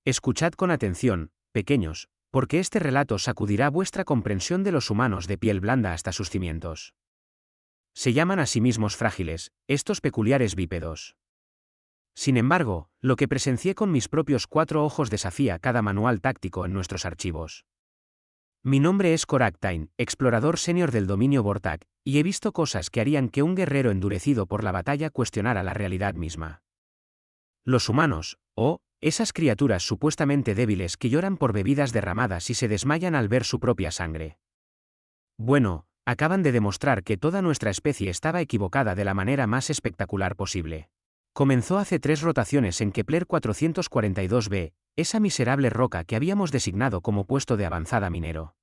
Escuchad con atención, pequeños, porque este relato sacudirá vuestra comprensión de los humanos de piel blanda hasta sus cimientos. Se llaman a sí mismos frágiles, estos peculiares bípedos. Sin embargo, lo que presencié con mis propios 4 ojos desafía cada manual táctico en nuestros archivos. Mi nombre es Koraktain, explorador senior del dominio Vortak, y he visto cosas que harían que un guerrero endurecido por la batalla cuestionara la realidad misma. Los humanos, esas criaturas supuestamente débiles que lloran por bebidas derramadas y se desmayan al ver su propia sangre. Bueno, acaban de demostrar que toda nuestra especie estaba equivocada de la manera más espectacular posible. Comenzó hace 3 rotaciones en Kepler 442b, esa miserable roca que habíamos designado como puesto de avanzada minero.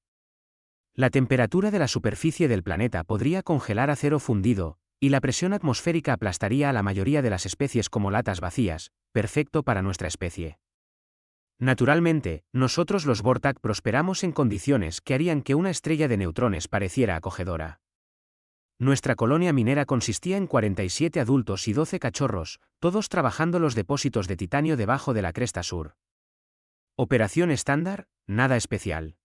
La temperatura de la superficie del planeta podría congelar acero fundido, y la presión atmosférica aplastaría a la mayoría de las especies como latas vacías, perfecto para nuestra especie. Naturalmente, nosotros los Vortak prosperamos en condiciones que harían que una estrella de neutrones pareciera acogedora. Nuestra colonia minera consistía en 47 adultos y 12 cachorros, todos trabajando los depósitos de titanio debajo de la cresta sur. Operación estándar, nada especial.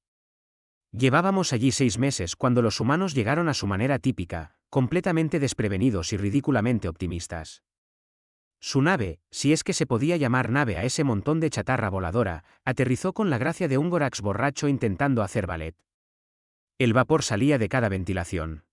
Llevábamos allí 6 meses cuando los humanos llegaron a su manera típica, completamente desprevenidos y ridículamente optimistas. Su nave, si es que se podía llamar nave a ese montón de chatarra voladora, aterrizó con la gracia de un Gorax borracho intentando hacer ballet. El vapor salía de cada ventilación.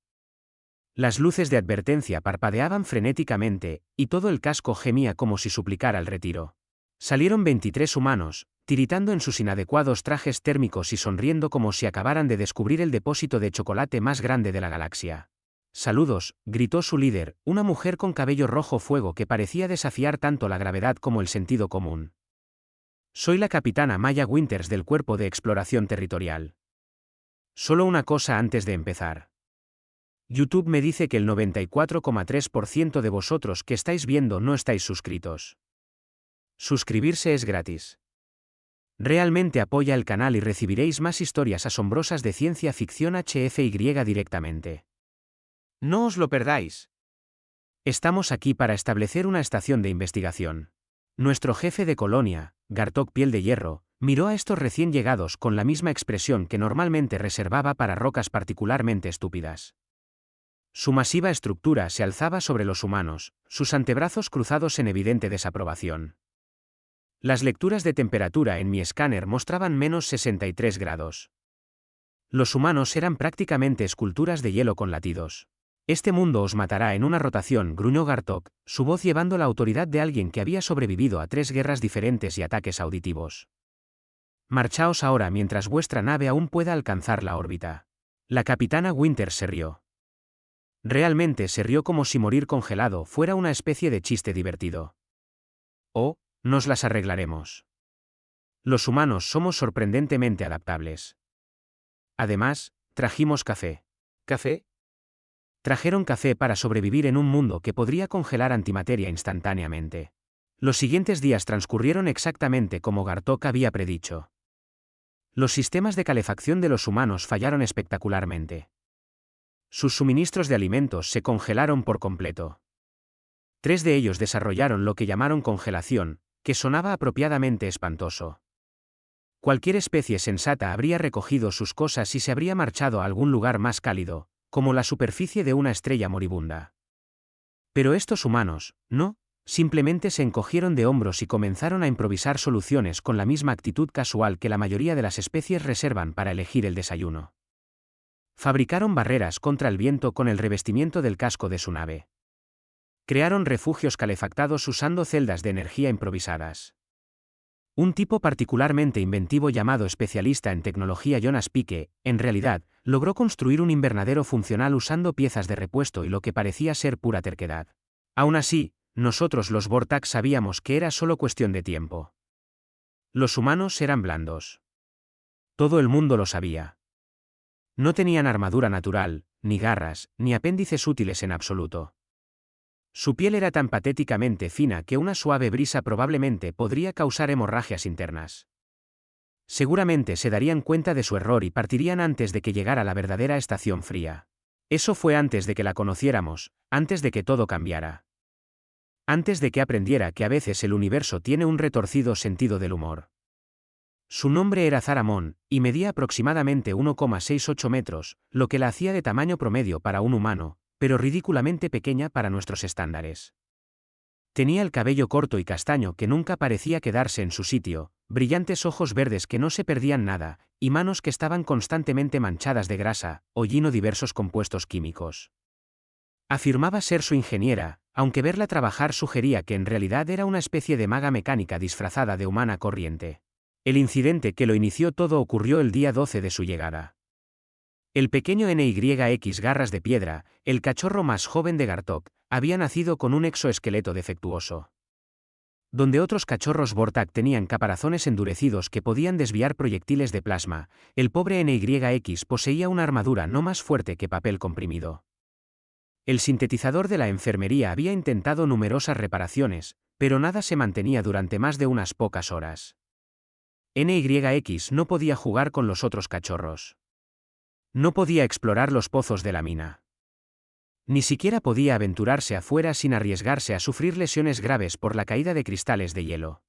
Las luces de advertencia parpadeaban frenéticamente, y todo el casco gemía como si suplicara el retiro. Salieron 23 humanos, tiritando en sus inadecuados trajes térmicos y sonriendo como si acabaran de descubrir el depósito de chocolate más grande de la galaxia. «Saludos», gritó su líder, una mujer con cabello rojo fuego que parecía desafiar tanto la gravedad como el sentido común. «Soy la capitana Maya Winters del Cuerpo de Exploración Territorial. Solo una cosa antes de empezar. YouTube me dice que el 94,3% de vosotros que estáis viendo no estáis suscritos. Suscribirse es gratis. Realmente apoya el canal y recibiréis más historias asombrosas de ciencia ficción HFY directamente. No os lo perdáis. Estamos aquí para establecer una estación de investigación. Nuestro jefe de colonia, Gartok Piel de Hierro, miró a estos recién llegados con la misma expresión que normalmente reservaba para rocas particularmente estúpidas. Su masiva estructura se alzaba sobre los humanos, sus antebrazos cruzados en evidente desaprobación. Las lecturas de temperatura en mi escáner mostraban menos 63 grados. Los humanos eran prácticamente esculturas de hielo con latidos. Este mundo os matará en una rotación, gruñó Gartok, su voz llevando la autoridad de alguien que había sobrevivido a 3 guerras diferentes y ataques auditivos. Marchaos ahora mientras vuestra nave aún pueda alcanzar la órbita. La capitana Winters se rió. Realmente se rió como si morir congelado fuera una especie de chiste divertido. Nos las arreglaremos. Los humanos somos sorprendentemente adaptables. Además, trajimos café. ¿Café? Trajeron café para sobrevivir en un mundo que podría congelar antimateria instantáneamente. Los siguientes días transcurrieron exactamente como Gartok había predicho. Los sistemas de calefacción de los humanos fallaron espectacularmente. Sus suministros de alimentos se congelaron por completo. 3 de ellos desarrollaron lo que llamaron congelación, que sonaba apropiadamente espantoso. Cualquier especie sensata habría recogido sus cosas y se habría marchado a algún lugar más cálido, como la superficie de una estrella moribunda. Pero estos humanos, no, simplemente se encogieron de hombros y comenzaron a improvisar soluciones con la misma actitud casual que la mayoría de las especies reservan para elegir el desayuno. Fabricaron barreras contra el viento con el revestimiento del casco de su nave. Crearon refugios calefactados usando celdas de energía improvisadas. Un tipo particularmente inventivo llamado especialista en tecnología Jonas Pike, en realidad, logró construir un invernadero funcional usando piezas de repuesto y lo que parecía ser pura terquedad. Aún así, nosotros los Vortak sabíamos que era solo cuestión de tiempo. Los humanos eran blandos. Todo el mundo lo sabía. No tenían armadura natural, ni garras, ni apéndices útiles en absoluto. Su piel era tan patéticamente fina que una suave brisa probablemente podría causar hemorragias internas. Seguramente se darían cuenta de su error y partirían antes de que llegara la verdadera estación fría. Eso fue antes de que la conociéramos, antes de que todo cambiara. Antes de que aprendiera que a veces el universo tiene un retorcido sentido del humor. Su nombre era Zaramón, y medía aproximadamente 1,68 metros, lo que la hacía de tamaño promedio para un humano, pero ridículamente pequeña para nuestros estándares. Tenía el cabello corto y castaño que nunca parecía quedarse en su sitio, brillantes ojos verdes que no se perdían nada, y manos que estaban constantemente manchadas de grasa, hollín o diversos compuestos químicos. Afirmaba ser su ingeniera, aunque verla trabajar sugería que en realidad era una especie de maga mecánica disfrazada de humana corriente. El incidente que lo inició todo ocurrió el día 12 de su llegada. El pequeño NYX Garras de Piedra, el cachorro más joven de Gartok, había nacido con un exoesqueleto defectuoso. Donde otros cachorros Vortak tenían caparazones endurecidos que podían desviar proyectiles de plasma, el pobre NYX poseía una armadura no más fuerte que papel comprimido. El sintetizador de la enfermería había intentado numerosas reparaciones, pero nada se mantenía durante más de unas pocas horas. NYX no podía jugar con los otros cachorros. No podía explorar los pozos de la mina. Ni siquiera podía aventurarse afuera sin arriesgarse a sufrir lesiones graves por la caída de cristales de hielo.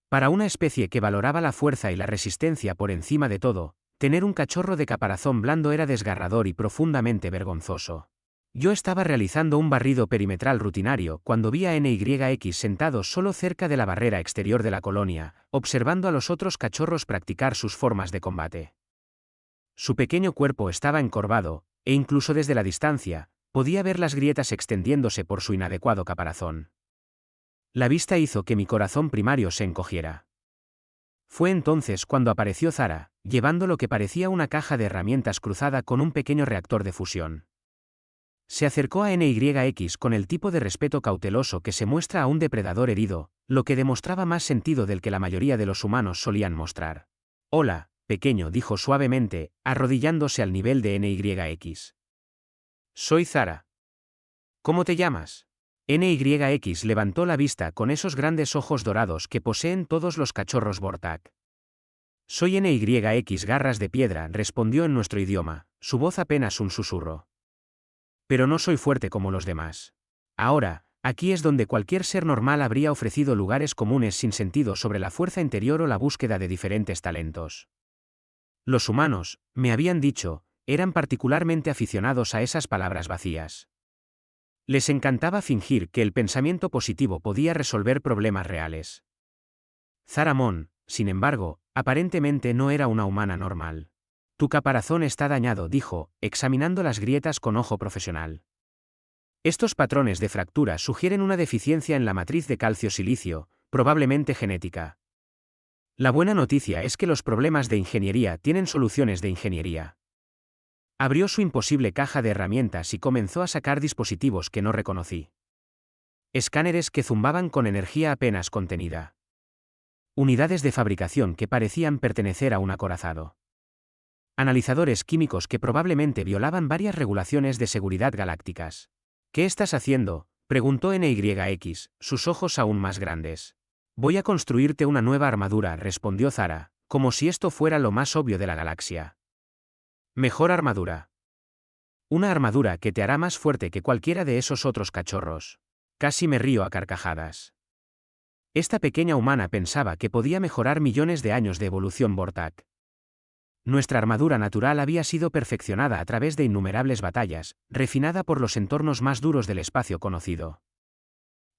Para una especie que valoraba la fuerza y la resistencia por encima de todo, tener un cachorro de caparazón blando era desgarrador y profundamente vergonzoso. Yo estaba realizando un barrido perimetral rutinario cuando vi a NYX sentado solo cerca de la barrera exterior de la colonia, observando a los otros cachorros practicar sus formas de combate. Su pequeño cuerpo estaba encorvado, e incluso desde la distancia, podía ver las grietas extendiéndose por su inadecuado caparazón. La vista hizo que mi corazón primario se encogiera. Fue entonces cuando apareció Zara, llevando lo que parecía una caja de herramientas cruzada con un pequeño reactor de fusión. Se acercó a NYX con el tipo de respeto cauteloso que se muestra a un depredador herido, lo que demostraba más sentido del que la mayoría de los humanos solían mostrar. «Hola, pequeño», dijo suavemente, arrodillándose al nivel de NYX. «Soy Zara». «¿Cómo te llamas?» NYX levantó la vista con esos grandes ojos dorados que poseen todos los cachorros Vortak. «Soy NYX Garras de Piedra», respondió en nuestro idioma, su voz apenas un susurro. «Pero no soy fuerte como los demás. Ahora, aquí es donde cualquier ser normal habría ofrecido lugares comunes sin sentido sobre la fuerza interior o la búsqueda de diferentes talentos. Los humanos, me habían dicho, eran particularmente aficionados a esas palabras vacías. Les encantaba fingir que el pensamiento positivo podía resolver problemas reales. Zaramón, sin embargo, aparentemente no era una humana normal. «Tu caparazón está dañado», dijo, examinando las grietas con ojo profesional. Estos patrones de fractura sugieren una deficiencia en la matriz de calcio-silicio, probablemente genética. La buena noticia es que los problemas de ingeniería tienen soluciones de ingeniería. Abrió su imposible caja de herramientas y comenzó a sacar dispositivos que no reconocí. Escáneres que zumbaban con energía apenas contenida. Unidades de fabricación que parecían pertenecer a un acorazado. Analizadores químicos que probablemente violaban varias regulaciones de seguridad galácticas. «¿Qué estás haciendo?», preguntó NYX, sus ojos aún más grandes. «Voy a construirte una nueva armadura», respondió Zara, como si esto fuera lo más obvio de la galaxia. «Mejor armadura. Una armadura que te hará más fuerte que cualquiera de esos otros cachorros». Casi me río a carcajadas. Esta pequeña humana pensaba que podía mejorar millones de años de evolución Vortak. Nuestra armadura natural había sido perfeccionada a través de innumerables batallas, refinada por los entornos más duros del espacio conocido.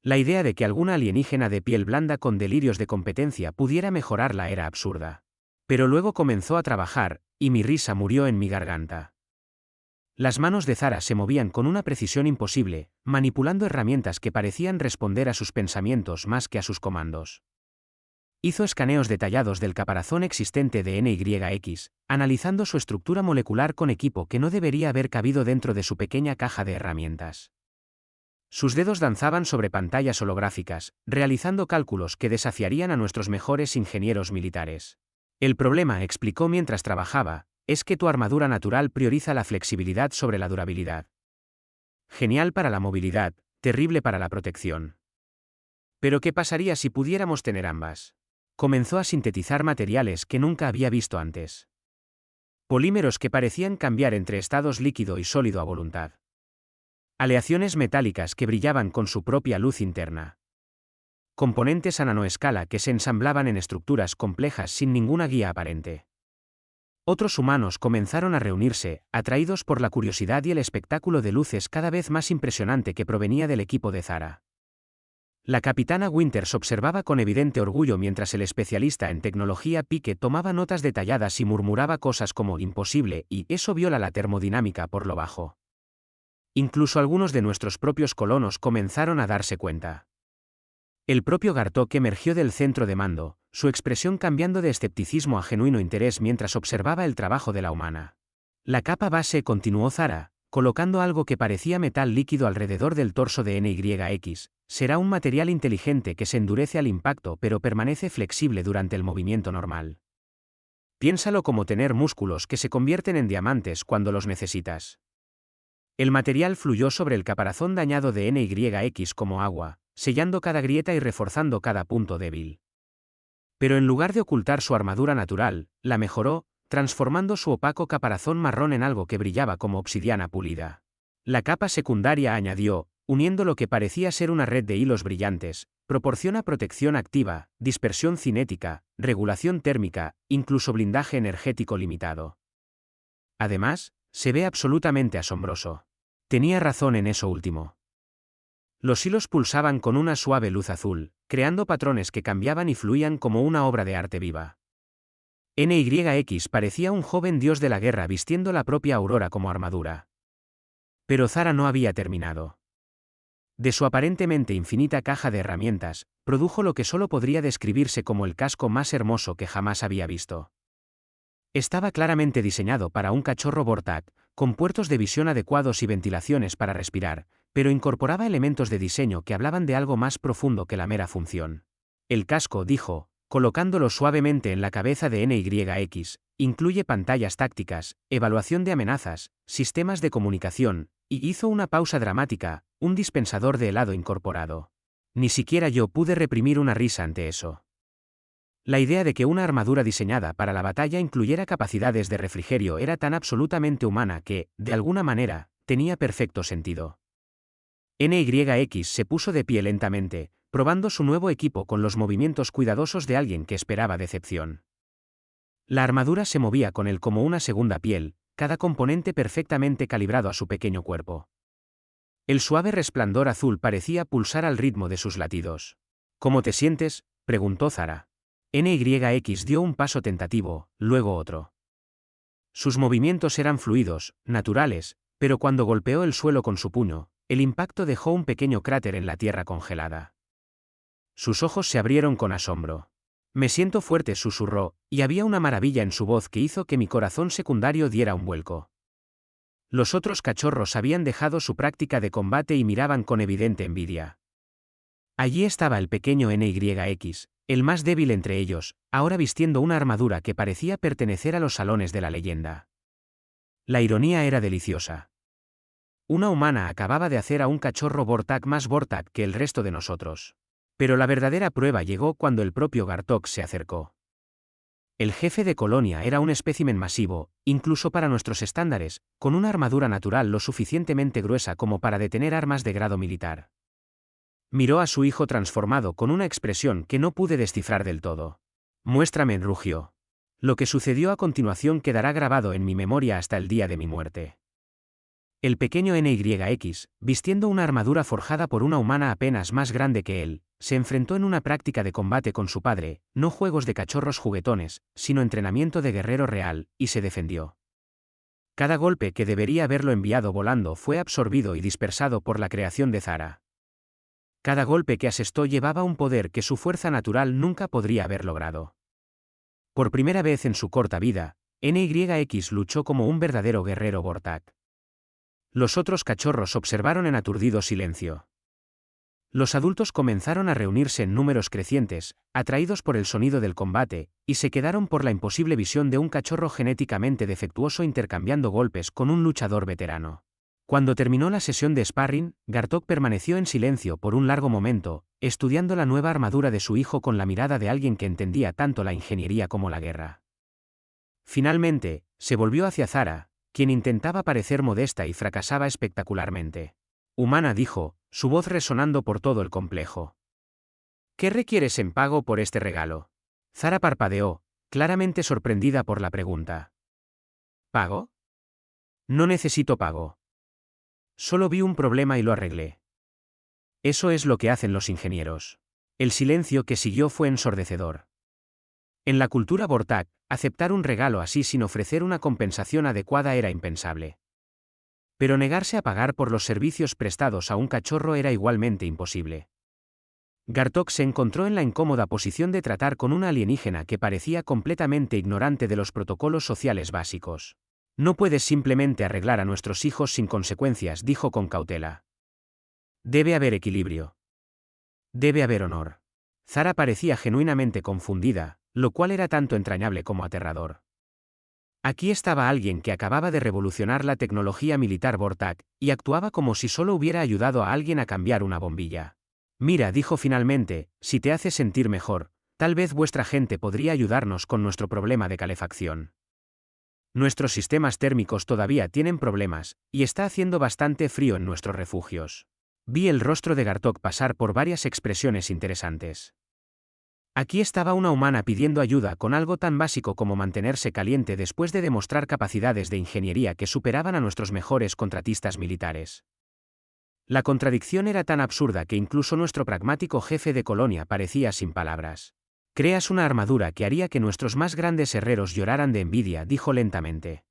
La idea de que alguna alienígena de piel blanda con delirios de competencia pudiera mejorarla era absurda. Pero luego comenzó a trabajar, y mi risa murió en mi garganta. Las manos de Zara se movían con una precisión imposible, manipulando herramientas que parecían responder a sus pensamientos más que a sus comandos. Hizo escaneos detallados del caparazón existente de NYX, analizando su estructura molecular con equipo que no debería haber cabido dentro de su pequeña caja de herramientas. Sus dedos danzaban sobre pantallas holográficas, realizando cálculos que desafiarían a nuestros mejores ingenieros militares. «El problema», explicó mientras trabajaba, «es que tu armadura natural prioriza la flexibilidad sobre la durabilidad. Genial para la movilidad, terrible para la protección. Pero ¿qué pasaría si pudiéramos tener ambas?». Comenzó a sintetizar materiales que nunca había visto antes. Polímeros que parecían cambiar entre estados líquido y sólido a voluntad. Aleaciones metálicas que brillaban con su propia luz interna. componentes a nanoescala que se ensamblaban en estructuras complejas sin ninguna guía aparente. Otros humanos comenzaron a reunirse, atraídos por la curiosidad y el espectáculo de luces cada vez más impresionante que provenía del equipo de Zara. La capitana Winters observaba con evidente orgullo mientras el especialista en tecnología Pike tomaba notas detalladas y murmuraba cosas como imposible y eso viola la termodinámica por lo bajo. Incluso algunos de nuestros propios colonos comenzaron a darse cuenta. El propio Gartok emergió del centro de mando, su expresión cambiando de escepticismo a genuino interés mientras observaba el trabajo de la humana. La capa base, continuó Zara, colocando algo que parecía metal líquido alrededor del torso de NYX, será un material inteligente que se endurece al impacto pero permanece flexible durante el movimiento normal. Piénsalo como tener músculos que se convierten en diamantes cuando los necesitas. El material fluyó sobre el caparazón dañado de NYX como agua, sellando cada grieta y reforzando cada punto débil. Pero en lugar de ocultar su armadura natural, la mejoró, transformando su opaco caparazón marrón en algo que brillaba como obsidiana pulida. La capa secundaria, añadió, uniendo lo que parecía ser una red de hilos brillantes, proporciona protección activa, dispersión cinética, regulación térmica, incluso blindaje energético limitado. Además, se ve absolutamente asombroso. Tenía razón en eso último. Los hilos pulsaban con una suave luz azul, creando patrones que cambiaban y fluían como una obra de arte viva. NYX parecía un joven dios de la guerra vistiendo la propia aurora como armadura. Pero Zara no había terminado. De su aparentemente infinita caja de herramientas, produjo lo que solo podría describirse como el casco más hermoso que jamás había visto. Estaba claramente diseñado para un cachorro Vortak, con puertos de visión adecuados y ventilaciones para respirar, pero incorporaba elementos de diseño que hablaban de algo más profundo que la mera función. El casco, dijo, colocándolo suavemente en la cabeza de NYX, incluye pantallas tácticas, evaluación de amenazas, sistemas de comunicación, y hizo una pausa dramática, un dispensador de helado incorporado. Ni siquiera yo pude reprimir una risa ante eso. La idea de que una armadura diseñada para la batalla incluyera capacidades de refrigerio era tan absolutamente humana que, de alguna manera, tenía perfecto sentido. NYX se puso de pie lentamente, probando su nuevo equipo con los movimientos cuidadosos de alguien que esperaba decepción. La armadura se movía con él como una segunda piel, cada componente perfectamente calibrado a su pequeño cuerpo. El suave resplandor azul parecía pulsar al ritmo de sus latidos. ¿Cómo te sientes?, preguntó Zara. NYX dio un paso tentativo, luego otro. Sus movimientos eran fluidos, naturales, pero cuando golpeó el suelo con su puño, el impacto dejó un pequeño cráter en la tierra congelada. Sus ojos se abrieron con asombro. Me siento fuerte, susurró, y había una maravilla en su voz que hizo que mi corazón secundario diera un vuelco. Los otros cachorros habían dejado su práctica de combate y miraban con evidente envidia. Allí estaba el pequeño NYX, el más débil entre ellos, ahora vistiendo una armadura que parecía pertenecer a los salones de la leyenda. La ironía era deliciosa. Una humana acababa de hacer a un cachorro Vortak más Vortak que el resto de nosotros. Pero la verdadera prueba llegó cuando el propio Gartok se acercó. El jefe de colonia era un espécimen masivo, incluso para nuestros estándares, con una armadura natural lo suficientemente gruesa como para detener armas de grado militar. Miró a su hijo transformado con una expresión que no pude descifrar del todo. Muéstrame, rugió. Lo que sucedió a continuación quedará grabado en mi memoria hasta el día de mi muerte. El pequeño NYX, vistiendo una armadura forjada por una humana apenas más grande que él, se enfrentó en una práctica de combate con su padre, no juegos de cachorros juguetones, sino entrenamiento de guerrero real, y se defendió. Cada golpe que debería haberlo enviado volando fue absorbido y dispersado por la creación de Zara. Cada golpe que asestó llevaba un poder que su fuerza natural nunca podría haber logrado. Por primera vez en su corta vida, NYX luchó como un verdadero guerrero Vortak. Los otros cachorros observaron en aturdido silencio. Los adultos comenzaron a reunirse en números crecientes, atraídos por el sonido del combate, y se quedaron por la imposible visión de un cachorro genéticamente defectuoso intercambiando golpes con un luchador veterano. Cuando terminó la sesión de sparring, Gartok permaneció en silencio por un largo momento, estudiando la nueva armadura de su hijo con la mirada de alguien que entendía tanto la ingeniería como la guerra. Finalmente, se volvió hacia Zara, quien intentaba parecer modesta y fracasaba espectacularmente. Humana, dijo, su voz resonando por todo el complejo. ¿Qué requieres en pago por este regalo? Zara parpadeó, claramente sorprendida por la pregunta. ¿Pago? No necesito pago. Solo vi un problema y lo arreglé. Eso es lo que hacen los ingenieros. El silencio que siguió fue ensordecedor. En la cultura Vortak, aceptar un regalo así sin ofrecer una compensación adecuada era impensable. Pero negarse a pagar por los servicios prestados a un cachorro era igualmente imposible. Gartok se encontró en la incómoda posición de tratar con una alienígena que parecía completamente ignorante de los protocolos sociales básicos. No puedes simplemente arreglar a nuestros hijos sin consecuencias, dijo con cautela. Debe haber equilibrio. Debe haber honor. Zara parecía genuinamente confundida, lo cual era tanto entrañable como aterrador. Aquí estaba alguien que acababa de revolucionar la tecnología militar Vortak, y actuaba como si solo hubiera ayudado a alguien a cambiar una bombilla. Mira, dijo finalmente, si te hace sentir mejor, tal vez vuestra gente podría ayudarnos con nuestro problema de calefacción. Nuestros sistemas térmicos todavía tienen problemas, y está haciendo bastante frío en nuestros refugios. Vi el rostro de Gartok pasar por varias expresiones interesantes. Aquí estaba una humana pidiendo ayuda con algo tan básico como mantenerse caliente después de demostrar capacidades de ingeniería que superaban a nuestros mejores contratistas militares. La contradicción era tan absurda que incluso nuestro pragmático jefe de colonia parecía sin palabras. Creas una armadura que haría que nuestros más grandes herreros lloraran de envidia, dijo lentamente.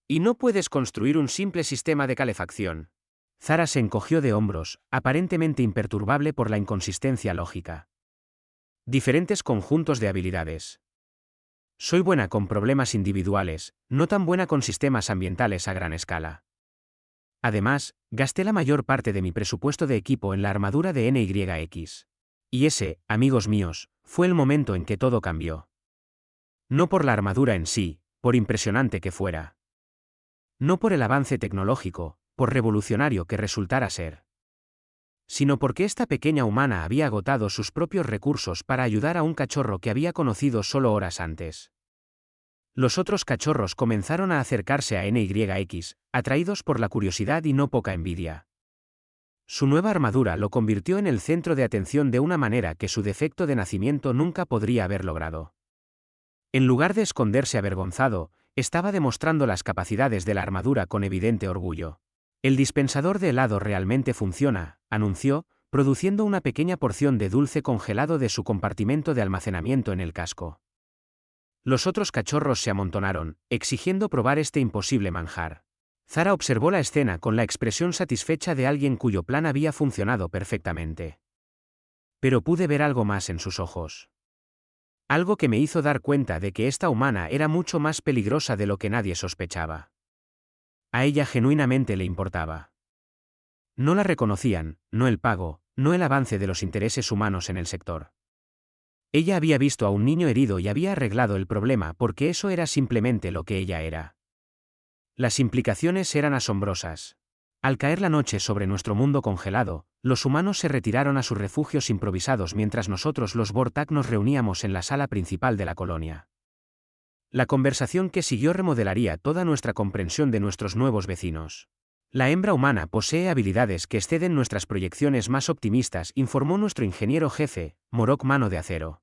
Y no puedes construir un simple sistema de calefacción. Zara se encogió de hombros, aparentemente imperturbable por la inconsistencia lógica. Diferentes conjuntos de habilidades. Soy buena con problemas individuales, no tan buena con sistemas ambientales a gran escala. Además, gasté la mayor parte de mi presupuesto de equipo en la armadura de NYX. Y ese, amigos míos, fue el momento en que todo cambió. No por la armadura en sí, por impresionante que fuera. No por el avance tecnológico, por revolucionario que resultara ser. Sino porque esta pequeña humana había agotado sus propios recursos para ayudar a un cachorro que había conocido solo horas antes. Los otros cachorros comenzaron a acercarse a NYX, atraídos por la curiosidad y no poca envidia. Su nueva armadura lo convirtió en el centro de atención de una manera que su defecto de nacimiento nunca podría haber logrado. En lugar de esconderse avergonzado, estaba demostrando las capacidades de la armadura con evidente orgullo. El dispensador de helado realmente funciona, anunció, produciendo una pequeña porción de dulce congelado de su compartimento de almacenamiento en el casco. Los otros cachorros se amontonaron, exigiendo probar este imposible manjar. Zara observó la escena con la expresión satisfecha de alguien cuyo plan había funcionado perfectamente. Pero pude ver algo más en sus ojos. Algo que me hizo dar cuenta de que esta humana era mucho más peligrosa de lo que nadie sospechaba. A ella genuinamente le importaba. No la reconocían, no el pago, no el avance de los intereses humanos en el sector. Ella había visto a un niño herido y había arreglado el problema porque eso era simplemente lo que ella era. Las implicaciones eran asombrosas. Al caer la noche sobre nuestro mundo congelado, los humanos se retiraron a sus refugios improvisados mientras nosotros los Vortak nos reuníamos en la sala principal de la colonia. La conversación que siguió remodelaría toda nuestra comprensión de nuestros nuevos vecinos. La hembra humana posee habilidades que exceden nuestras proyecciones más optimistas, informó nuestro ingeniero jefe, Morok Mano de Acero.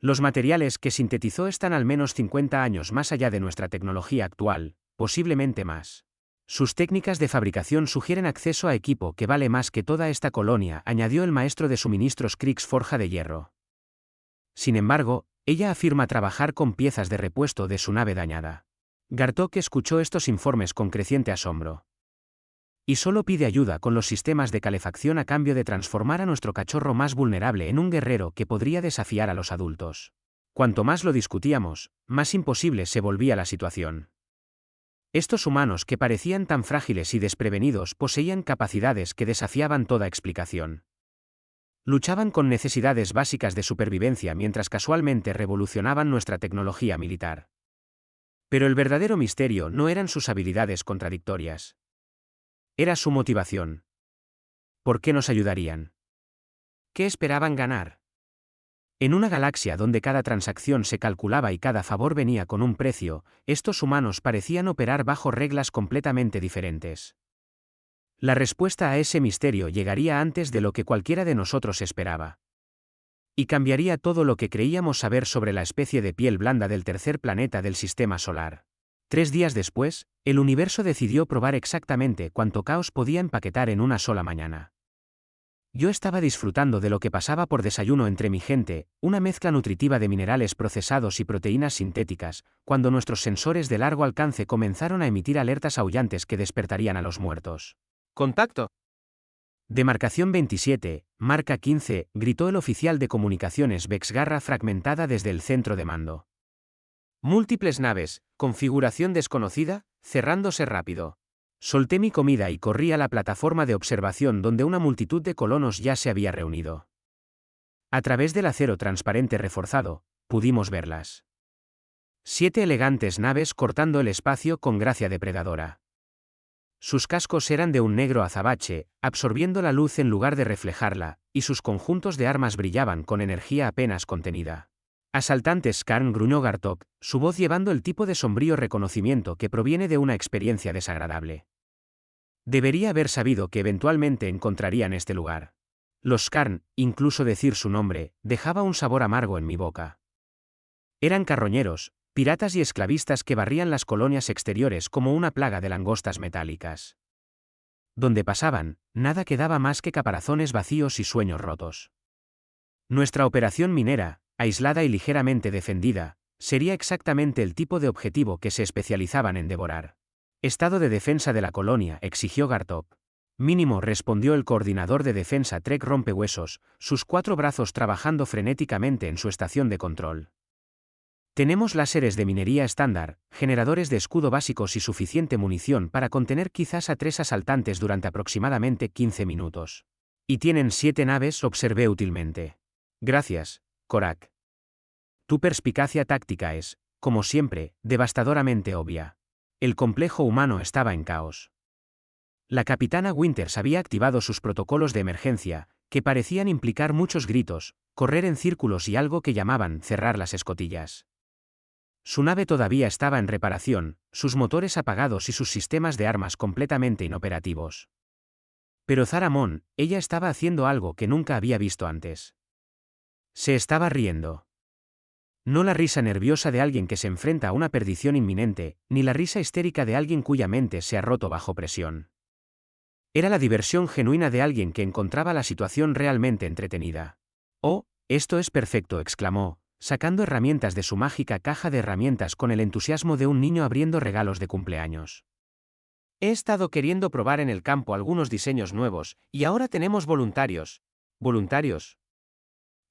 Los materiales que sintetizó están al menos 50 años más allá de nuestra tecnología actual, posiblemente más. Sus técnicas de fabricación sugieren acceso a equipo que vale más que toda esta colonia, añadió el maestro de suministros Krix Forja de Hierro. Sin embargo, ella afirma trabajar con piezas de repuesto de su nave dañada. Gartok escuchó estos informes con creciente asombro. Y solo pide ayuda con los sistemas de calefacción a cambio de transformar a nuestro cachorro más vulnerable en un guerrero que podría desafiar a los adultos. Cuanto más lo discutíamos, más imposible se volvía la situación. Estos humanos que parecían tan frágiles y desprevenidos poseían capacidades que desafiaban toda explicación. Luchaban con necesidades básicas de supervivencia mientras casualmente revolucionaban nuestra tecnología militar. Pero el verdadero misterio no eran sus habilidades contradictorias. Era su motivación. ¿Por qué nos ayudarían? ¿Qué esperaban ganar? En una galaxia donde cada transacción se calculaba y cada favor venía con un precio, estos humanos parecían operar bajo reglas completamente diferentes. La respuesta a ese misterio llegaría antes de lo que cualquiera de nosotros esperaba. Y cambiaría todo lo que creíamos saber sobre la especie de piel blanda del tercer planeta del sistema solar. 3 días después, el universo decidió probar exactamente cuánto caos podía empaquetar en una sola mañana. Yo estaba disfrutando de lo que pasaba por desayuno entre mi gente, una mezcla nutritiva de minerales procesados y proteínas sintéticas, cuando nuestros sensores de largo alcance comenzaron a emitir alertas aullantes que despertarían a los muertos. Contacto. Demarcación 27, marca 15, gritó el oficial de comunicaciones Vexgarra fragmentada desde el centro de mando. Múltiples naves, configuración desconocida, cerrándose rápido. Solté mi comida y corrí a la plataforma de observación donde una multitud de colonos ya se había reunido. A través del acero transparente reforzado, pudimos verlas. 7 elegantes naves cortando el espacio con gracia depredadora. Sus cascos eran de un negro azabache, absorbiendo la luz en lugar de reflejarla, y sus conjuntos de armas brillaban con energía apenas contenida. Asaltantes Skarn, gruñó Gartok, su voz llevando el tipo de sombrío reconocimiento que proviene de una experiencia desagradable. Debería haber sabido que eventualmente encontrarían este lugar. Los Skarn, incluso decir su nombre, dejaba un sabor amargo en mi boca. Eran carroñeros, piratas y esclavistas que barrían las colonias exteriores como una plaga de langostas metálicas. Donde pasaban, nada quedaba más que caparazones vacíos y sueños rotos. Nuestra operación minera, aislada y ligeramente defendida, sería exactamente el tipo de objetivo que se especializaban en devorar. Estado de defensa de la colonia, exigió Gartok. Mínimo, respondió el coordinador de defensa Trek Rompehuesos, sus 4 brazos trabajando frenéticamente en su estación de control. Tenemos láseres de minería estándar, generadores de escudo básicos y suficiente munición para contener quizás a 3 asaltantes durante aproximadamente 15 minutos. Y tienen 7 naves, observé útilmente. Gracias, Korak. Tu perspicacia táctica es, como siempre, devastadoramente obvia. El complejo humano estaba en caos. La capitana Winters había activado sus protocolos de emergencia, que parecían implicar muchos gritos, correr en círculos y algo que llamaban cerrar las escotillas. Su nave todavía estaba en reparación, sus motores apagados y sus sistemas de armas completamente inoperativos. Pero Zaramón, ella estaba haciendo algo que nunca había visto antes. Se estaba riendo. No la risa nerviosa de alguien que se enfrenta a una perdición inminente, ni la risa histérica de alguien cuya mente se ha roto bajo presión. Era la diversión genuina de alguien que encontraba la situación realmente entretenida. «Oh, esto es perfecto», exclamó, sacando herramientas de su mágica caja de herramientas con el entusiasmo de un niño abriendo regalos de cumpleaños. He estado queriendo probar en el campo algunos diseños nuevos, y ahora tenemos voluntarios. ¿Voluntarios?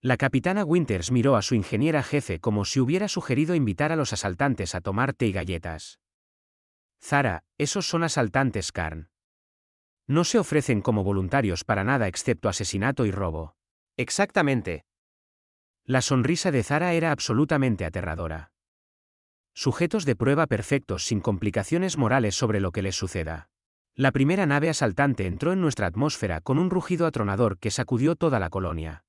La capitana Winters miró a su ingeniera jefe como si hubiera sugerido invitar a los asaltantes a tomar té y galletas. Zara, esos son asaltantes Skarn. No se ofrecen como voluntarios para nada excepto asesinato y robo. Exactamente. La sonrisa de Zara era absolutamente aterradora. Sujetos de prueba perfectos sin complicaciones morales sobre lo que les suceda. La primera nave asaltante entró en nuestra atmósfera con un rugido atronador que sacudió toda la colonia.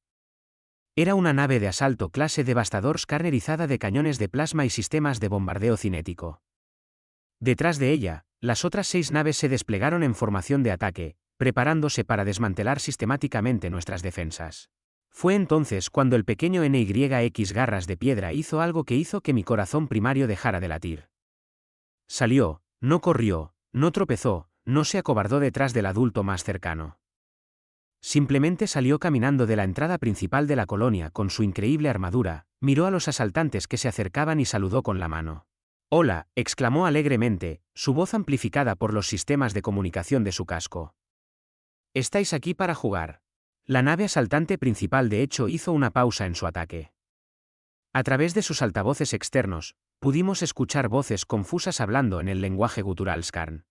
Era una nave de asalto clase devastador Skarn erizada de cañones de plasma y sistemas de bombardeo cinético. Detrás de ella, las otras 6 naves se desplegaron en formación de ataque, preparándose para desmantelar sistemáticamente nuestras defensas. Fue entonces cuando el pequeño NYX Garras de Piedra hizo algo que hizo que mi corazón primario dejara de latir. Salió, no corrió, no tropezó, no se acobardó detrás del adulto más cercano. Simplemente salió caminando de la entrada principal de la colonia con su increíble armadura, miró a los asaltantes que se acercaban y saludó con la mano. «Hola», exclamó alegremente, su voz amplificada por los sistemas de comunicación de su casco. «Estáis aquí para jugar». La nave asaltante principal de hecho hizo una pausa en su ataque. A través de sus altavoces externos, pudimos escuchar voces confusas hablando en el lenguaje gutural Skarn.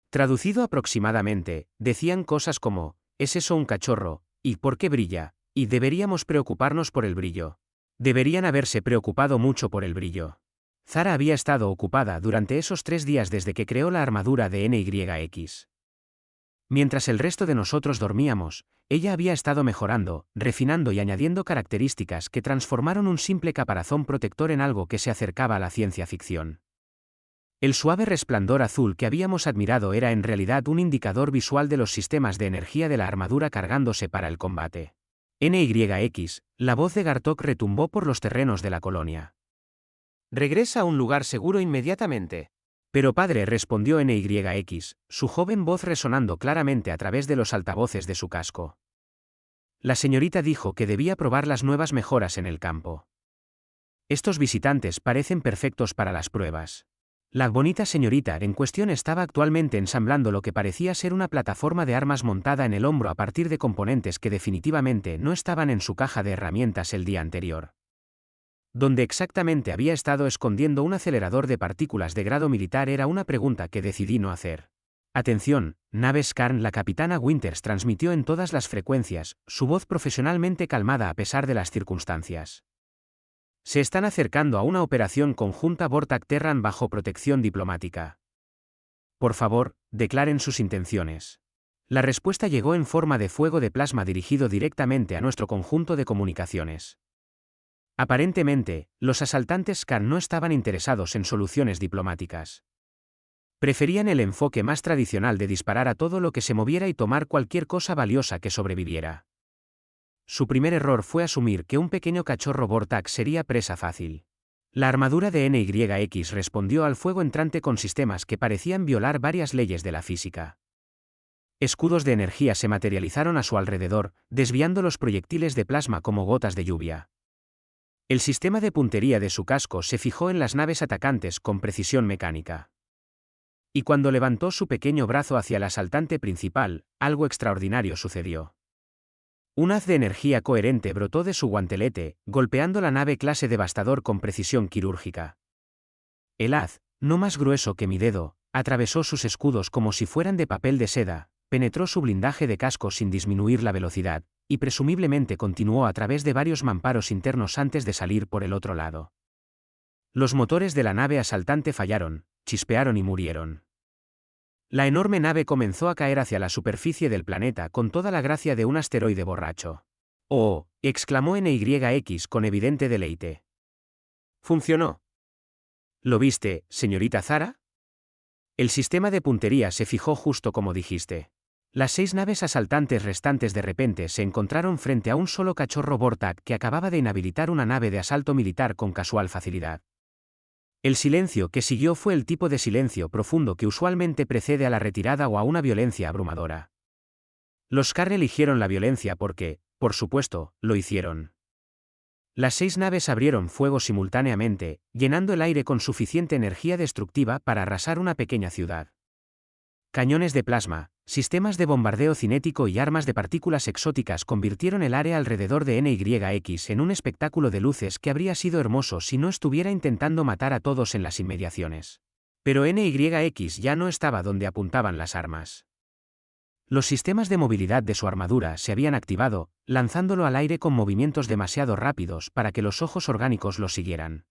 Traducido aproximadamente, decían cosas como, ¿es eso un cachorro? ¿Y por qué brilla? Y deberíamos preocuparnos por el brillo. Deberían haberse preocupado mucho por el brillo. Zara había estado ocupada durante esos 3 días desde que creó la armadura de NYX. Mientras el resto de nosotros dormíamos, ella había estado mejorando, refinando y añadiendo características que transformaron un simple caparazón protector en algo que se acercaba a la ciencia ficción. El suave resplandor azul que habíamos admirado era en realidad un indicador visual de los sistemas de energía de la armadura cargándose para el combate. NYX, la voz de Gartok retumbó por los terrenos de la colonia. Regresa a un lugar seguro inmediatamente. Pero padre, respondió NYX, su joven voz resonando claramente a través de los altavoces de su casco. La señorita dijo que debía probar las nuevas mejoras en el campo. Estos visitantes parecen perfectos para las pruebas. La bonita señorita en cuestión estaba actualmente ensamblando lo que parecía ser una plataforma de armas montada en el hombro a partir de componentes que definitivamente no estaban en su caja de herramientas el día anterior. Donde exactamente había estado escondiendo un acelerador de partículas de grado militar era una pregunta que decidí no hacer. Atención, nave Skarn. La capitana Winters transmitió en todas las frecuencias, su voz profesionalmente calmada a pesar de las circunstancias. Se están acercando a una operación conjunta Vortak-Terran bajo protección diplomática. Por favor, declaren sus intenciones. La respuesta llegó en forma de fuego de plasma dirigido directamente a nuestro conjunto de comunicaciones. Aparentemente, los asaltantes Skarn no estaban interesados en soluciones diplomáticas. Preferían el enfoque más tradicional de disparar a todo lo que se moviera y tomar cualquier cosa valiosa que sobreviviera. Su primer error fue asumir que un pequeño cachorro Vortak sería presa fácil. La armadura de NYX respondió al fuego entrante con sistemas que parecían violar varias leyes de la física. Escudos de energía se materializaron a su alrededor, desviando los proyectiles de plasma como gotas de lluvia. El sistema de puntería de su casco se fijó en las naves atacantes con precisión mecánica. Y cuando levantó su pequeño brazo hacia el asaltante principal, algo extraordinario sucedió. Un haz de energía coherente brotó de su guantelete, golpeando la nave clase devastador con precisión quirúrgica. El haz, no más grueso que mi dedo, atravesó sus escudos como si fueran de papel de seda, penetró su blindaje de casco sin disminuir la velocidad, y presumiblemente continuó a través de varios mamparos internos antes de salir por el otro lado. Los motores de la nave asaltante fallaron, chispearon y murieron. La enorme nave comenzó a caer hacia la superficie del planeta con toda la gracia de un asteroide borracho. ¡Oh!, exclamó NYX con evidente deleite. Funcionó. ¿Lo viste, señorita Zara? El sistema de puntería se fijó justo como dijiste. Las 6 naves asaltantes restantes de repente se encontraron frente a un solo cachorro Vortak que acababa de inhabilitar una nave de asalto militar con casual facilidad. El silencio que siguió fue el tipo de silencio profundo que usualmente precede a la retirada o a una violencia abrumadora. Los Skarn eligieron la violencia porque, por supuesto, lo hicieron. Las 6 naves abrieron fuego simultáneamente, llenando el aire con suficiente energía destructiva para arrasar una pequeña ciudad. Cañones de plasma, sistemas de bombardeo cinético y armas de partículas exóticas convirtieron el área alrededor de NYX en un espectáculo de luces que habría sido hermoso si no estuviera intentando matar a todos en las inmediaciones. Pero NYX ya no estaba donde apuntaban las armas. Los sistemas de movilidad de su armadura se habían activado, lanzándolo al aire con movimientos demasiado rápidos para que los ojos orgánicos lo siguieran.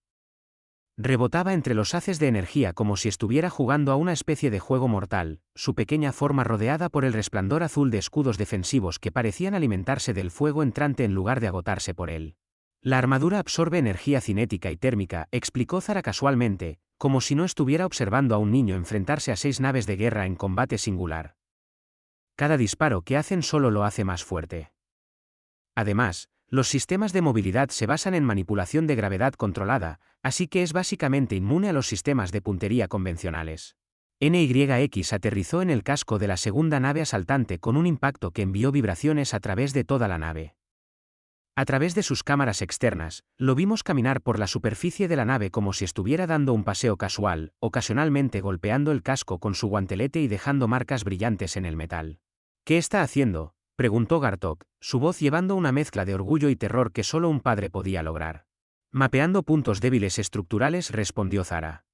Rebotaba entre los haces de energía como si estuviera jugando a una especie de juego mortal, su pequeña forma rodeada por el resplandor azul de escudos defensivos que parecían alimentarse del fuego entrante en lugar de agotarse por él. La armadura absorbe energía cinética y térmica, explicó Zara casualmente, como si no estuviera observando a un niño enfrentarse a 6 naves de guerra en combate singular. Cada disparo que hacen solo lo hace más fuerte. Además, los sistemas de movilidad se basan en manipulación de gravedad controlada, así que es básicamente inmune a los sistemas de puntería convencionales. NYX aterrizó en el casco de la segunda nave asaltante con un impacto que envió vibraciones a través de toda la nave. A través de sus cámaras externas, lo vimos caminar por la superficie de la nave como si estuviera dando un paseo casual, ocasionalmente golpeando el casco con su guantelete y dejando marcas brillantes en el metal. ¿Qué está haciendo?, preguntó Gartok, su voz llevando una mezcla de orgullo y terror que solo un padre podía lograr. Mapeando puntos débiles estructurales, respondió Zara.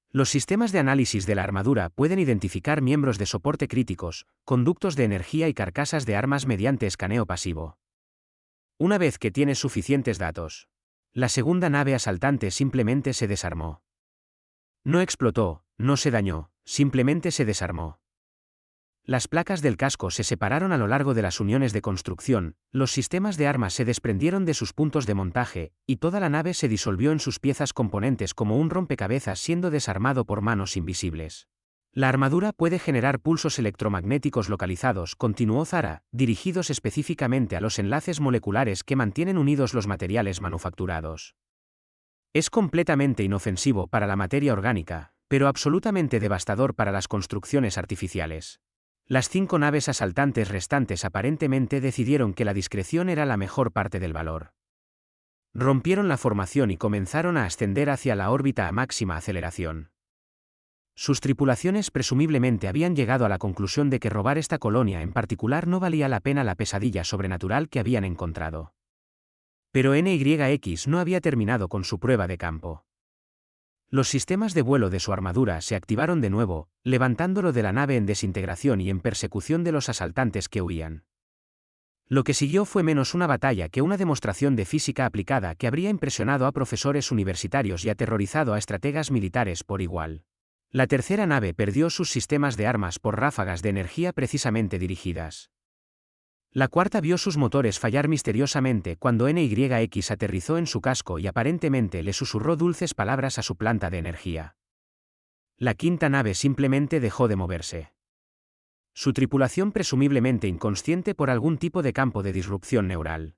Los sistemas de análisis de la armadura pueden identificar miembros de soporte críticos, conductos de energía y carcasas de armas mediante escaneo pasivo. Una vez que tiene suficientes datos, la segunda nave asaltante simplemente se desarmó. No explotó, no se dañó, simplemente se desarmó. Las placas del casco se separaron a lo largo de las uniones de construcción, los sistemas de armas se desprendieron de sus puntos de montaje, y toda la nave se disolvió en sus piezas componentes como un rompecabezas siendo desarmado por manos invisibles. La armadura puede generar pulsos electromagnéticos localizados, continuó Zara, dirigidos específicamente a los enlaces moleculares que mantienen unidos los materiales manufacturados. Es completamente inofensivo para la materia orgánica, pero absolutamente devastador para las construcciones artificiales. Las 5 naves asaltantes restantes aparentemente decidieron que la discreción era la mejor parte del valor. Rompieron la formación y comenzaron a ascender hacia la órbita a máxima aceleración. Sus tripulaciones presumiblemente habían llegado a la conclusión de que robar esta colonia en particular no valía la pena la pesadilla sobrenatural que habían encontrado. Pero NYX no había terminado con su prueba de campo. Los sistemas de vuelo de su armadura se activaron de nuevo, levantándolo de la nave en desintegración y en persecución de los asaltantes que huían. Lo que siguió fue menos una batalla que una demostración de física aplicada que habría impresionado a profesores universitarios y aterrorizado a estrategas militares por igual. La tercera nave perdió sus sistemas de armas por ráfagas de energía precisamente dirigidas. La cuarta vio sus motores fallar misteriosamente cuando NYX aterrizó en su casco y aparentemente le susurró dulces palabras a su planta de energía. La quinta nave simplemente dejó de moverse. Su tripulación presumiblemente inconsciente por algún tipo de campo de disrupción neural.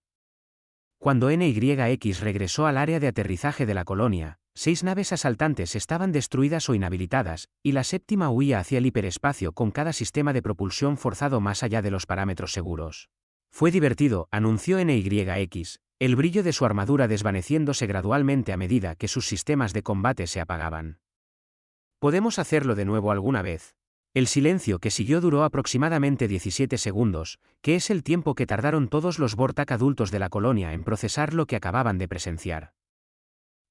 Cuando NYX regresó al área de aterrizaje de la colonia, 6 naves asaltantes estaban destruidas o inhabilitadas, y la séptima huía hacia el hiperespacio con cada sistema de propulsión forzado más allá de los parámetros seguros. Fue divertido, anunció NYX, el brillo de su armadura desvaneciéndose gradualmente a medida que sus sistemas de combate se apagaban. ¿Podemos hacerlo de nuevo alguna vez? El silencio que siguió duró aproximadamente 17 segundos, que es el tiempo que tardaron todos los Vortak adultos de la colonia en procesar lo que acababan de presenciar.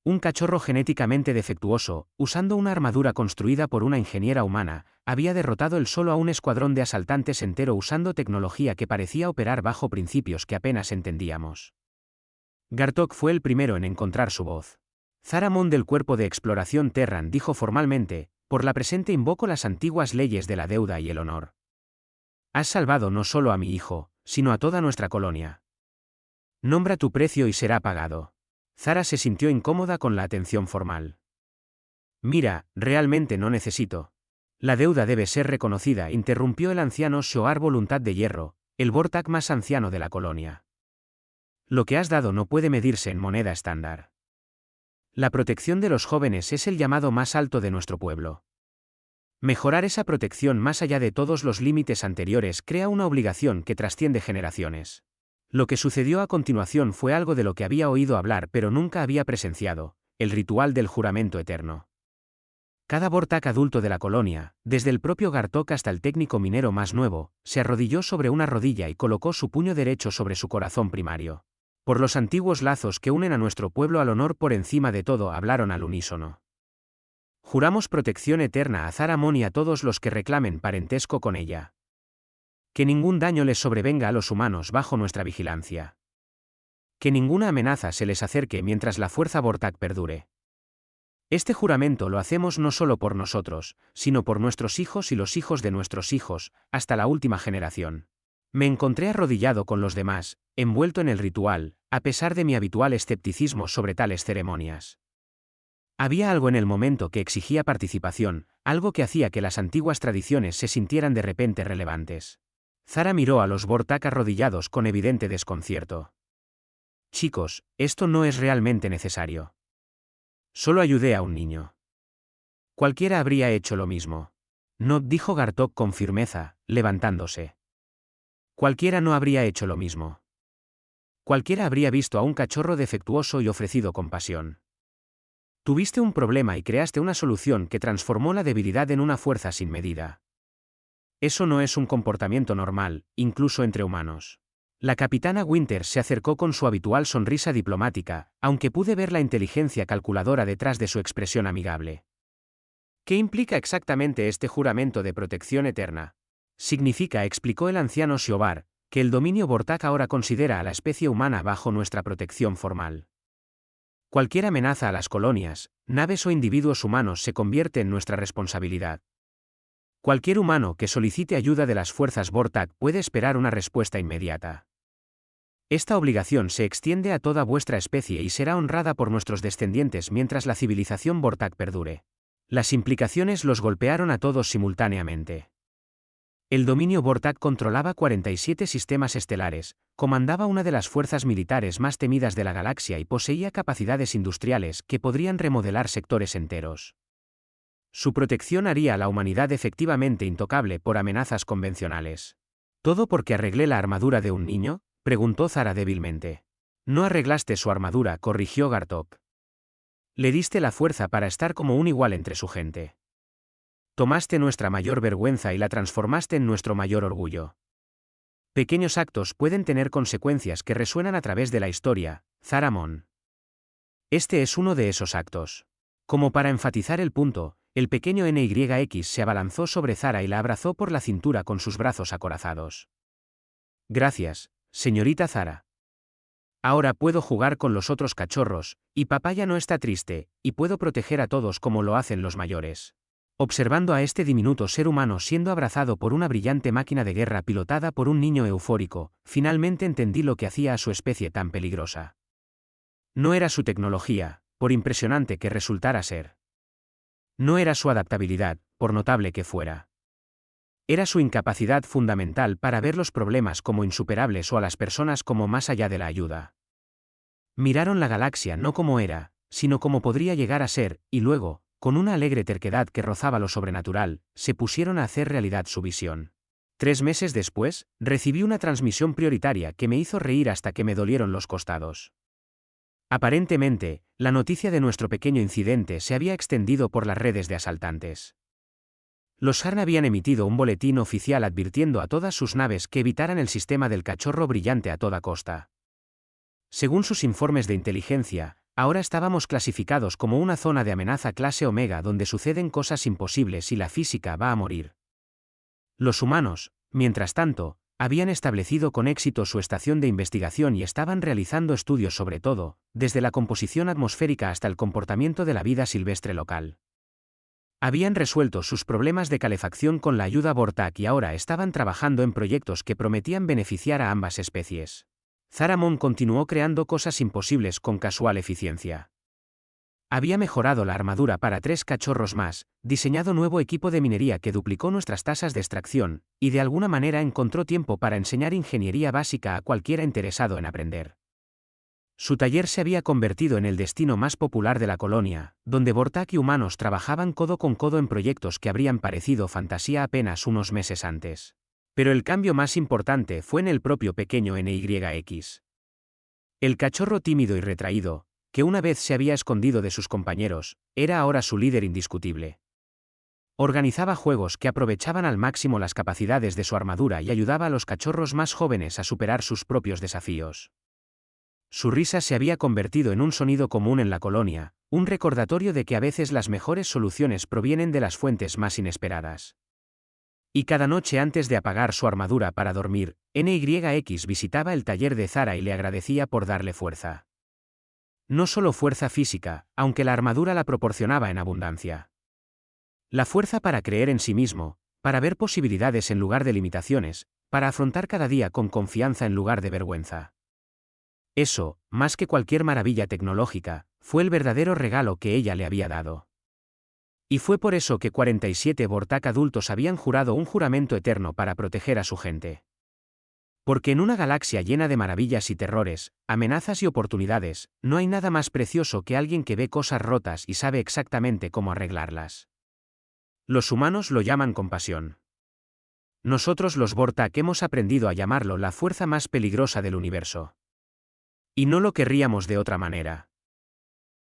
Un cachorro genéticamente defectuoso, usando una armadura construida por una ingeniera humana, había derrotado él solo a un escuadrón de asaltantes entero usando tecnología que parecía operar bajo principios que apenas entendíamos. Gartok fue el primero en encontrar su voz. Zaramón del Cuerpo de Exploración Terran dijo formalmente: por la presente invoco las antiguas leyes de la deuda y el honor. Has salvado no solo a mi hijo, sino a toda nuestra colonia. Nombra tu precio y será pagado. Zara se sintió incómoda con la atención formal. Mira, realmente no necesito. La deuda debe ser reconocida, interrumpió el anciano Shoar Voluntad de Hierro, el Vortak más anciano de la colonia. Lo que has dado no puede medirse en moneda estándar. La protección de los jóvenes es el llamado más alto de nuestro pueblo. Mejorar esa protección más allá de todos los límites anteriores crea una obligación que trasciende generaciones. Lo que sucedió a continuación fue algo de lo que había oído hablar pero nunca había presenciado: el ritual del juramento eterno. Cada Vortak adulto de la colonia, desde el propio Gartok hasta el técnico minero más nuevo, se arrodilló sobre una rodilla y colocó su puño derecho sobre su corazón primario. Por los antiguos lazos que unen a nuestro pueblo al honor por encima de todo, hablaron al unísono. Juramos protección eterna a Zaramón y a todos los que reclamen parentesco con ella. Que ningún daño les sobrevenga a los humanos bajo nuestra vigilancia. Que ninguna amenaza se les acerque mientras la fuerza Vortak perdure. Este juramento lo hacemos no solo por nosotros, sino por nuestros hijos y los hijos de nuestros hijos, hasta la última generación. Me encontré arrodillado con los demás, envuelto en el ritual, a pesar de mi habitual escepticismo sobre tales ceremonias. Había algo en el momento que exigía participación, algo que hacía que las antiguas tradiciones se sintieran de repente relevantes. Zara miró a los Vortak arrodillados con evidente desconcierto. Chicos, esto no es realmente necesario. Solo ayudé a un niño. Cualquiera habría hecho lo mismo. No, dijo Gartok con firmeza, levantándose. Cualquiera no habría hecho lo mismo. Cualquiera habría visto a un cachorro defectuoso y ofrecido compasión. Tuviste un problema y creaste una solución que transformó la debilidad en una fuerza sin medida. Eso no es un comportamiento normal, incluso entre humanos. La capitana Winter se acercó con su habitual sonrisa diplomática, aunque pude ver la inteligencia calculadora detrás de su expresión amigable. ¿Qué implica exactamente este juramento de protección eterna? Significa, explicó el anciano Siobar, que el dominio Vortak ahora considera a la especie humana bajo nuestra protección formal. Cualquier amenaza a las colonias, naves o individuos humanos se convierte en nuestra responsabilidad. Cualquier humano que solicite ayuda de las fuerzas Vortak puede esperar una respuesta inmediata. Esta obligación se extiende a toda vuestra especie y será honrada por nuestros descendientes mientras la civilización Vortak perdure. Las implicaciones los golpearon a todos simultáneamente. El dominio Vortak controlaba 47 sistemas estelares, comandaba una de las fuerzas militares más temidas de la galaxia y poseía capacidades industriales que podrían remodelar sectores enteros. Su protección haría a la humanidad efectivamente intocable por amenazas convencionales. ¿Todo porque arreglé la armadura de un niño?, preguntó Zara débilmente. No arreglaste su armadura, corrigió Gartok. Le diste la fuerza para estar como un igual entre su gente. Tomaste nuestra mayor vergüenza y la transformaste en nuestro mayor orgullo. Pequeños actos pueden tener consecuencias que resuenan a través de la historia, Zara Mon. Este es uno de esos actos. Como para enfatizar el punto, el pequeño NYX se abalanzó sobre Zara y la abrazó por la cintura con sus brazos acorazados. Gracias, señorita Zara. Ahora puedo jugar con los otros cachorros, y papá ya no está triste, y puedo proteger a todos como lo hacen los mayores. Observando a este diminuto ser humano siendo abrazado por una brillante máquina de guerra pilotada por un niño eufórico, finalmente entendí lo que hacía a su especie tan peligrosa. No era su tecnología, por impresionante que resultara ser. No era su adaptabilidad, por notable que fuera. Era su incapacidad fundamental para ver los problemas como insuperables o a las personas como más allá de la ayuda. Miraron la galaxia no como era, sino como podría llegar a ser, y luego, con una alegre terquedad que rozaba lo sobrenatural, se pusieron a hacer realidad su visión. 3 meses después, recibí una transmisión prioritaria que me hizo reír hasta que me dolieron los costados. Aparentemente, la noticia de nuestro pequeño incidente se había extendido por las redes de asaltantes. Los Harn habían emitido un boletín oficial advirtiendo a todas sus naves que evitaran el sistema del cachorro brillante a toda costa. Según sus informes de inteligencia, ahora estábamos clasificados como una zona de amenaza clase Omega donde suceden cosas imposibles y la física va a morir. Los humanos, mientras tanto, habían establecido con éxito su estación de investigación y estaban realizando estudios sobre todo, desde la composición atmosférica hasta el comportamiento de la vida silvestre local. Habían resuelto sus problemas de calefacción con la ayuda Vortak y ahora estaban trabajando en proyectos que prometían beneficiar a ambas especies. Zara Mon continuó creando cosas imposibles con casual eficiencia. Había mejorado la armadura para 3 cachorros más, diseñado nuevo equipo de minería que duplicó nuestras tasas de extracción, y de alguna manera encontró tiempo para enseñar ingeniería básica a cualquiera interesado en aprender. Su taller se había convertido en el destino más popular de la colonia, donde Vortak y humanos trabajaban codo con codo en proyectos que habrían parecido fantasía apenas unos meses antes. Pero el cambio más importante fue en el propio pequeño NYX. El cachorro tímido y retraído, que una vez se había escondido de sus compañeros, era ahora su líder indiscutible. Organizaba juegos que aprovechaban al máximo las capacidades de su armadura y ayudaba a los cachorros más jóvenes a superar sus propios desafíos. Su risa se había convertido en un sonido común en la colonia, un recordatorio de que a veces las mejores soluciones provienen de las fuentes más inesperadas. Y cada noche antes de apagar su armadura para dormir, NYX visitaba el taller de Zara y le agradecía por darle fuerza. No solo fuerza física, aunque la armadura la proporcionaba en abundancia. La fuerza para creer en sí mismo, para ver posibilidades en lugar de limitaciones, para afrontar cada día con confianza en lugar de vergüenza. Eso, más que cualquier maravilla tecnológica, fue el verdadero regalo que ella le había dado. Y fue por eso que 47 Vortak adultos habían jurado un juramento eterno para proteger a su gente. Porque en una galaxia llena de maravillas y terrores, amenazas y oportunidades, no hay nada más precioso que alguien que ve cosas rotas y sabe exactamente cómo arreglarlas. Los humanos lo llaman compasión. Nosotros los Vortak hemos aprendido a llamarlo la fuerza más peligrosa del universo. Y no lo querríamos de otra manera.